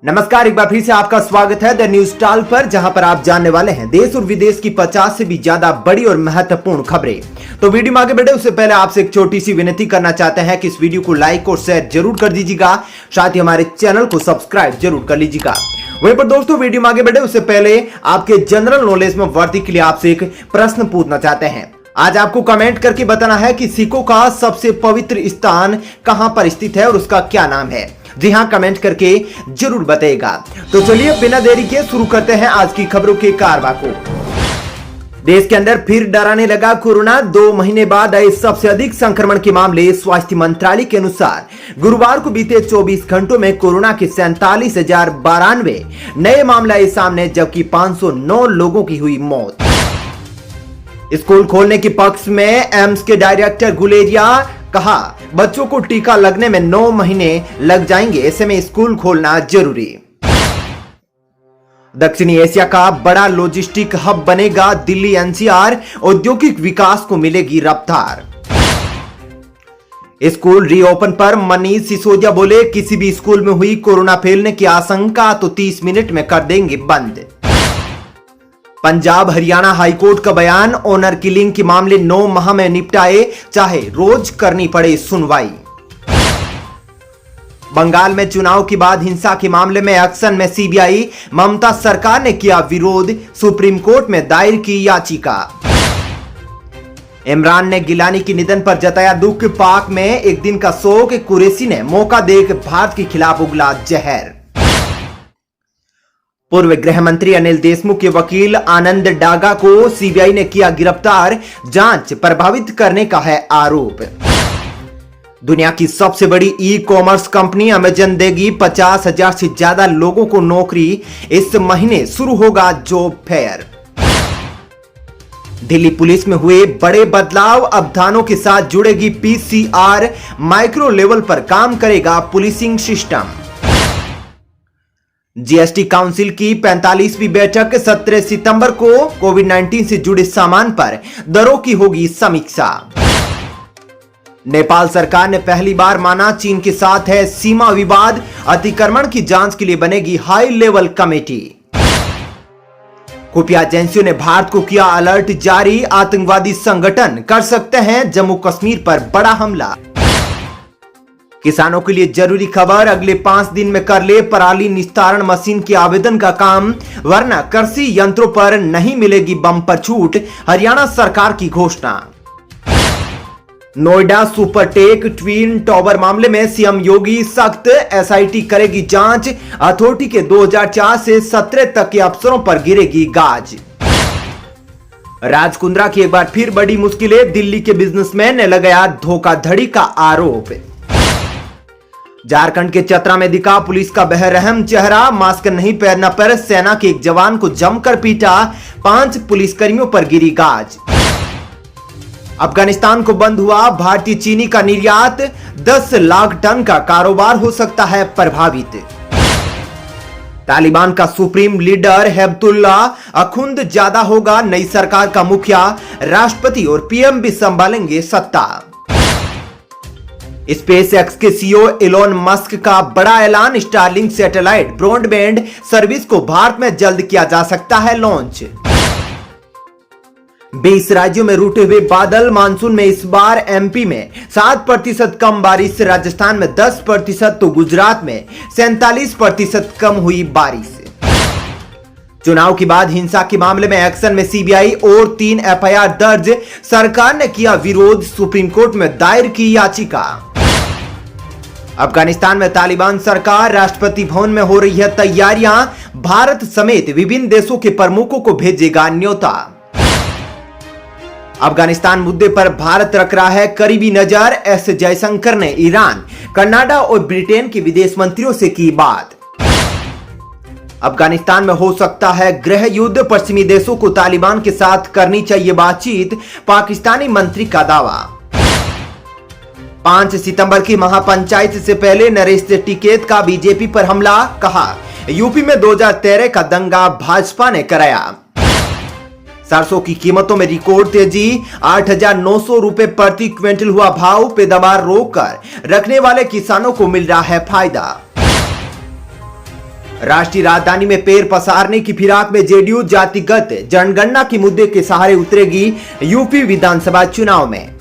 नमस्कार, एक बार फिर से आपका स्वागत है द न्यूज स्टाल पर, जहां पर आप जानने वाले हैं देश और विदेश की 50 से भी ज्यादा बड़ी और महत्वपूर्ण खबरें। तो वीडियो में आगे बढ़े उससे पहले आपसे एक छोटी सी विनती करना चाहते हैं कि इस वीडियो को लाइक और शेयर जरूर कर दीजिएगा, साथ ही हमारे चैनल को सब्सक्राइब जरूर कर लीजिएगा। वहीं पर दोस्तों, वीडियो में आगे बढ़े उससे पहले आपके जनरल नॉलेज में वृद्धि के लिए आपसे एक प्रश्न पूछना चाहते हैं। आज आपको कमेंट करके बताना है कि सिखों का सबसे पवित्र स्थान कहां पर स्थित है और उसका क्या नाम है। जी हां, कमेंट करके जरूर बताइएगा। तो चलिए बिना देरी के शुरू करते हैं आज की खबरों के कारवा को। देश के अंदर फिर डराने लगा कोरोना। 2 महीने बाद आए सबसे अधिक संक्रमण के मामले। स्वास्थ्य मंत्रालय के अनुसार गुरुवार को बीते 24 घंटों में कोरोना के 47,092 नए मामले आए सामने, जबकि 509 लोगों की हुई मौत। स्कूल खोलने के पक्ष में एम्स के डायरेक्टर गुलेरिया कहा, बच्चों को टीका लगने में 9 महीने लग जाएंगे, ऐसे में स्कूल खोलना जरूरी। दक्षिणी एशिया का बड़ा लॉजिस्टिक हब बनेगा दिल्ली एनसीआर, औद्योगिक विकास को मिलेगी रफ्तार। स्कूल रीओपन पर मनीष सिसोदिया बोले, किसी भी स्कूल में हुई कोरोना फैलने की आशंका तो 30 मिनट में कर देंगे बंद। पंजाब हरियाणा हाईकोर्ट का बयान, ऑनर किलिंग के मामले 9 माह में निपटाए, चाहे रोज करनी पड़े सुनवाई। बंगाल में चुनाव के बाद हिंसा के मामले में एक्शन में सीबीआई, ममता सरकार ने किया विरोध, सुप्रीम कोर्ट में दायर की याचिका। इमरान ने गिलानी के निधन पर जताया दुख, पाक में एक दिन का शोक, कुरैशी ने मौका देख भारत के खिलाफ उगला जहर। पूर्व गृह मंत्री अनिल देशमुख के वकील आनंद डागा को सीबीआई ने किया गिरफ्तार, जांच प्रभावित करने का है आरोप। दुनिया की सबसे बड़ी ई कॉमर्स कंपनी अमेजन देगी 50,000 से ज्यादा लोगों को नौकरी। इस महीने शुरू होगा जॉब फेयर। दिल्ली पुलिस में हुए बड़े बदलाव, अब थानों के साथ जुड़ेगी पीसीआर, माइक्रो लेवल पर काम करेगा पुलिसिंग सिस्टम। जीएसटी काउंसिल की 45वीं बैठक 17 सितंबर को कोविड-19 से जुड़े सामान पर दरों की होगी समीक्षा। नेपाल सरकार ने पहली बार माना चीन के साथ है सीमा विवाद, अतिक्रमण की जांच के लिए बनेगी हाई लेवल कमेटी। खुफिया एजेंसियों ने भारत को किया अलर्ट जारी, आतंकवादी संगठन कर सकते हैं जम्मू कश्मीर पर बड़ा हमला। किसानों के लिए जरूरी खबर, अगले 5 दिन में कर ले पराली निस्तारण मशीन के आवेदन का काम, वरना कृषि यंत्रों पर नहीं मिलेगी बम्पर छूट, हरियाणा सरकार की घोषणा। नोएडा सुपरटेक ट्विन टावर मामले में सीएम योगी सख्त, एसआईटी करेगी जांच, अथॉरिटी के 2004 से 17 तक के अफसरों पर गिरेगी गाज। राज कुंद्रा की एक बार फिर बड़ी मुश्किलें, दिल्ली के बिजनेसमैन ने लगाया धोखाधड़ी का आरोप। झारखंड के चतरा में दिखा पुलिस का बेरहम चेहरा, मास्क नहीं पहनने पर सेना के एक जवान को जमकर पीटा, 5 पुलिसकर्मियों पर गिरी गाज। अफगानिस्तान को बंद हुआ भारतीय चीनी का निर्यात, 10 लाख टन का कारोबार हो सकता है प्रभावित। तालिबान का सुप्रीम लीडर हेबतुल्लाह अखुंद ज्यादा होगा नई सरकार का मुखिया, राष्ट्रपति और पीएम भी संभालेंगे सत्ता। स्पेस एक्स के सीईओ एलोन मस्क का बड़ा ऐलान, स्टारलिंक सैटेलाइट ब्रॉडबैंड सर्विस को भारत में जल्द किया जा सकता है लॉन्च। 20 राज्यों में रूठे हुए बादल, मानसून में इस बार एमपी में 7% कम बारिश, राजस्थान में 10% तो गुजरात में 47% कम हुई बारिश। चुनाव के बाद हिंसा के मामले में एक्शन में सीबीआई और 3 एफआईआर दर्ज, सरकार ने किया विरोध, सुप्रीम कोर्ट में दायर की याचिका। अफगानिस्तान में तालिबान सरकार, राष्ट्रपति भवन में हो रही है तैयारियां, भारत समेत विभिन्न देशों के प्रमुखों को भेजेगा न्योता। अफगानिस्तान मुद्दे पर भारत रख रहा है करीबी नजर, एस जयशंकर ने ईरान, कनाडा और ब्रिटेन के विदेश मंत्रियों से की बात। अफगानिस्तान में हो सकता है गृह युद्ध, पश्चिमी देशों को तालिबान के साथ करनी चाहिए बातचीत, पाकिस्तानी मंत्री का दावा। 5 सितंबर की महापंचायत से पहले नरेश टिकैत का बीजेपी पर हमला, कहा यूपी में 2013 का दंगा भाजपा ने कराया। सरसों की कीमतों में रिकॉर्ड तेजी, 8,900 रुपए प्रति क्विंटल हुआ भाव, पैदावार रोककर रखने वाले किसानों को मिल रहा है फायदा। राष्ट्रीय राजधानी में पैर पसारने की फिराक में जेडीयू जातिगत जनगणना के मुद्दे के सहारे उतरेगी यूपी विधानसभा चुनाव में।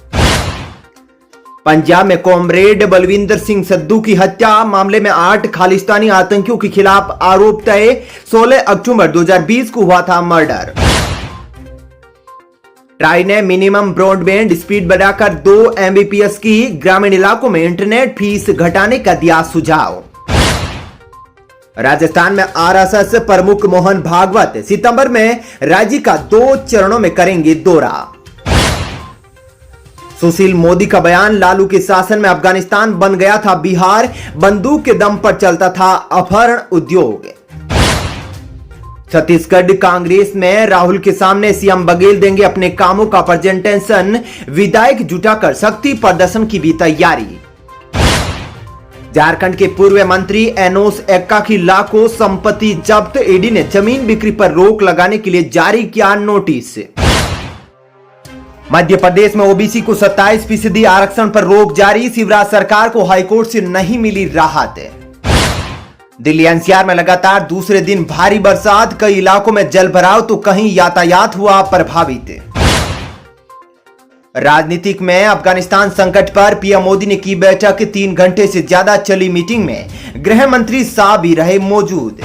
पंजाब में कॉमरेड बलविंदर सिंह सिद्धू की हत्या मामले में 8 खालिस्तानी आतंकियों के खिलाफ आरोप तय। 16 अक्टूबर 2020 को हुआ था मर्डर। ट्राई ने मिनिमम ब्रॉडबैंड स्पीड बढ़ाकर 2 Mbps की, ग्रामीण इलाकों में इंटरनेट फीस घटाने का दिया सुझाव। राजस्थान में आरएसएस प्रमुख मोहन भागवत सितंबर में राज्य का 2 चरणों में करेंगे दौरा। सुशील मोदी का बयान, लालू के शासन में अफगानिस्तान बन गया था बिहार, बंदूक के दम पर चलता था अपहरण उद्योग। छत्तीसगढ़ कांग्रेस में राहुल के सामने सीएम बघेल देंगे अपने कामों का प्रेजेंटेशन, विधायक जुटाकर शक्ति प्रदर्शन की भी तैयारी। झारखंड के पूर्व मंत्री एनोस एक्का की लाखों संपत्ति जब्त, ईडी ने जमीन बिक्री पर रोक लगाने के लिए जारी किया नोटिस। मध्य प्रदेश में ओबीसी को 27% आरक्षण पर रोक जारी, शिवराज सरकार को हाईकोर्ट से नहीं मिली राहत। दिल्ली एनसीआर में लगातार दूसरे दिन भारी बरसात, कई इलाकों में जलभराव तो कहीं यातायात हुआ प्रभावित। राजनीतिक में अफगानिस्तान संकट पर पीएम मोदी ने की बैठक, 3 घंटे से ज्यादा चली मीटिंग में गृह मंत्री शाह भी रहे मौजूद।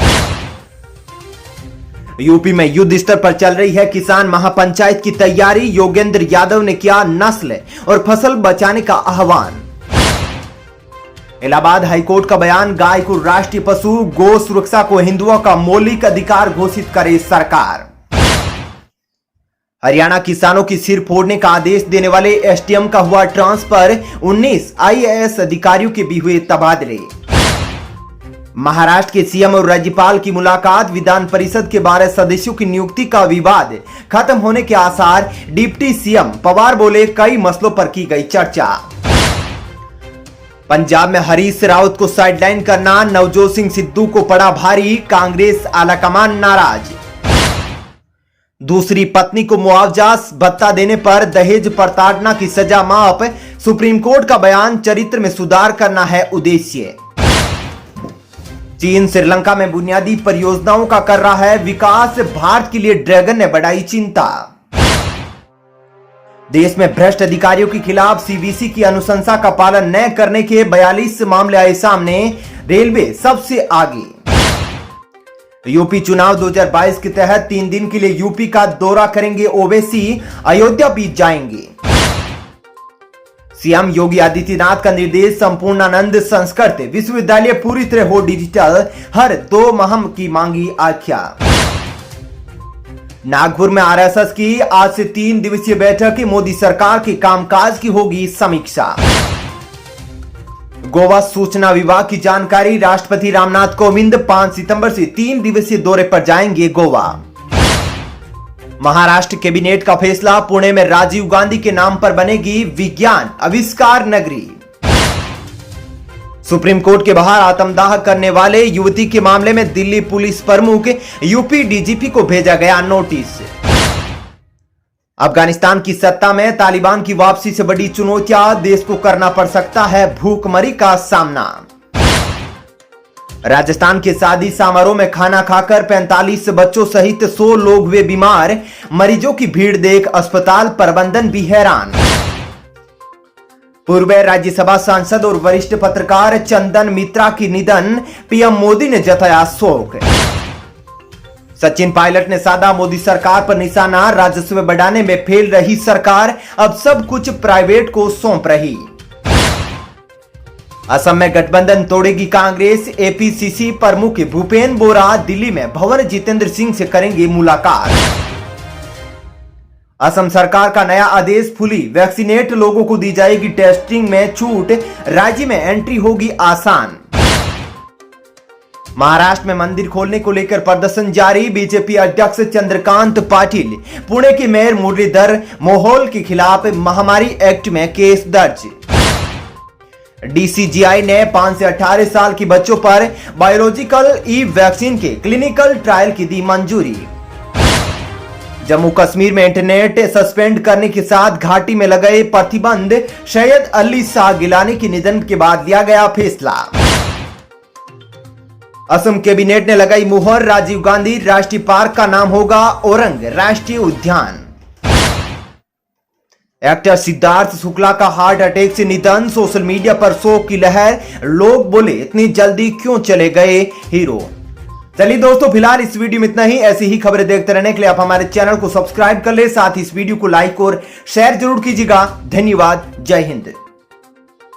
यूपी में युद्ध स्तर पर चल रही है किसान महापंचायत की तैयारी, योगेंद्र यादव ने किया नस्ल और फसल बचाने का आह्वान। इलाहाबाद हाईकोर्ट का बयान, गाय को राष्ट्रीय पशु, गौ सुरक्षा को हिंदुओं का मौलिक अधिकार घोषित करे सरकार। हरियाणा किसानों की सिर फोड़ने का आदेश देने वाले एसडीएम का हुआ ट्रांसफर, 19 आईएएस अधिकारियों के भी हुए तबादले। महाराष्ट्र के सीएम और राज्यपाल की मुलाकात, विधान परिषद के 12 सदस्यों की नियुक्ति का विवाद खत्म होने के आसार, डिप्टी सीएम पवार बोले कई मसलों पर की गई चर्चा। पंजाब में हरीश रावत को साइडलाइन करना नवजोत सिंह सिद्धू को पड़ा भारी, कांग्रेस आलाकमान नाराज। दूसरी पत्नी को मुआवजा भत्ता देने पर दहेज प्रताड़ना की सजा माफ, सुप्रीम कोर्ट का बयान, चरित्र में सुधार करना है उद्देश्य। चीन श्रीलंका में बुनियादी परियोजनाओं का कर रहा है विकास, भारत के लिए ड्रैगन ने बढ़ाई चिंता। देश में भ्रष्ट अधिकारियों के खिलाफ सीवीसी की अनुशंसा का पालन न करने के 42 मामले आए सामने, रेलवे सबसे आगे। यूपी चुनाव 2022 के तहत 3 दिन के लिए यूपी का दौरा करेंगे ओवैसी, अयोध्या भी जाएंगे। सीएम योगी आदित्यनाथ का निर्देश, संपूर्णानंद संस्कृत विश्वविद्यालय पूरी तरह हो डिजिटल, हर 2 माह की मांगी आख्या। नागपुर में आरएसएस की आज से 3 दिवसीय बैठक, मोदी सरकार के कामकाज की होगी समीक्षा। गोवा सूचना विभाग की जानकारी, राष्ट्रपति रामनाथ कोविंद 5 सितंबर से 3 दिवसीय दौरे पर जाएंगे गोवा। महाराष्ट्र कैबिनेट का फैसला, पुणे में राजीव गांधी के नाम पर बनेगी विज्ञान आविष्कार नगरी। सुप्रीम कोर्ट के बाहर आत्मदाह करने वाले युवती के मामले में दिल्ली पुलिस प्रमुख, यूपी डीजीपी को भेजा गया नोटिस। अफगानिस्तान की सत्ता में तालिबान की वापसी से बड़ी चुनौतियां, देश को करना पड़ सकता है भूखमरी का सामना। राजस्थान के शादी समारोह में खाना खाकर 45 बच्चों सहित 100 लोग हुए बीमार, मरीजों की भीड़ देख अस्पताल प्रबंधन भी हैरान। पूर्व राज्यसभा सांसद और वरिष्ठ पत्रकार चंदन मित्रा की निधन, पीएम मोदी ने जताया शोक। सचिन पायलट ने साधा मोदी सरकार पर निशाना, राजस्व बढ़ाने में फेल रही सरकार, अब सब कुछ प्राइवेट को सौंप रही। असम में गठबंधन तोड़ेगी कांग्रेस, एपीसीसी प्रमुख भूपेन बोरा दिल्ली में भंवर जितेंद्र सिंह से करेंगे मुलाकात। असम सरकार का नया आदेश, फुली वैक्सीनेट लोगों को दी जाएगी टेस्टिंग में छूट, राज्य में एंट्री होगी आसान। महाराष्ट्र में मंदिर खोलने को लेकर प्रदर्शन जारी, बीजेपी अध्यक्ष चंद्रकांत पाटिल, पुणे के मेयर मुरलीधर मोहोल के खिलाफ महामारी एक्ट में केस दर्ज। डीसीजीआई ने 5 से 18 साल के बच्चों पर बायोलॉजिकल ई वैक्सीन के क्लिनिकल ट्रायल की दी मंजूरी। जम्मू कश्मीर में इंटरनेट सस्पेंड करने के साथ घाटी में लगाए प्रतिबंध, सैयद अली शाह गिलानी के निधन के बाद लिया गया फैसला। असम कैबिनेट ने लगाई मुहर, राजीव गांधी राष्ट्रीय पार्क का नाम होगा औरंग राष्ट्रीय उद्यान। एक्टर सिद्धार्थ शुक्ला का हार्ट अटैक से निधन, सोशल मीडिया पर शोक की लहर, लोग बोले इतनी जल्दी क्यों चले गए हीरो। चलिए दोस्तों, फिलहाल इस वीडियो में इतना ही। ऐसी ही खबरें देखते रहने के लिए आप हमारे चैनल को सब्सक्राइब कर ले, साथ ही इस वीडियो को लाइक और शेयर जरूर कीजिएगा। धन्यवाद। जय हिंद।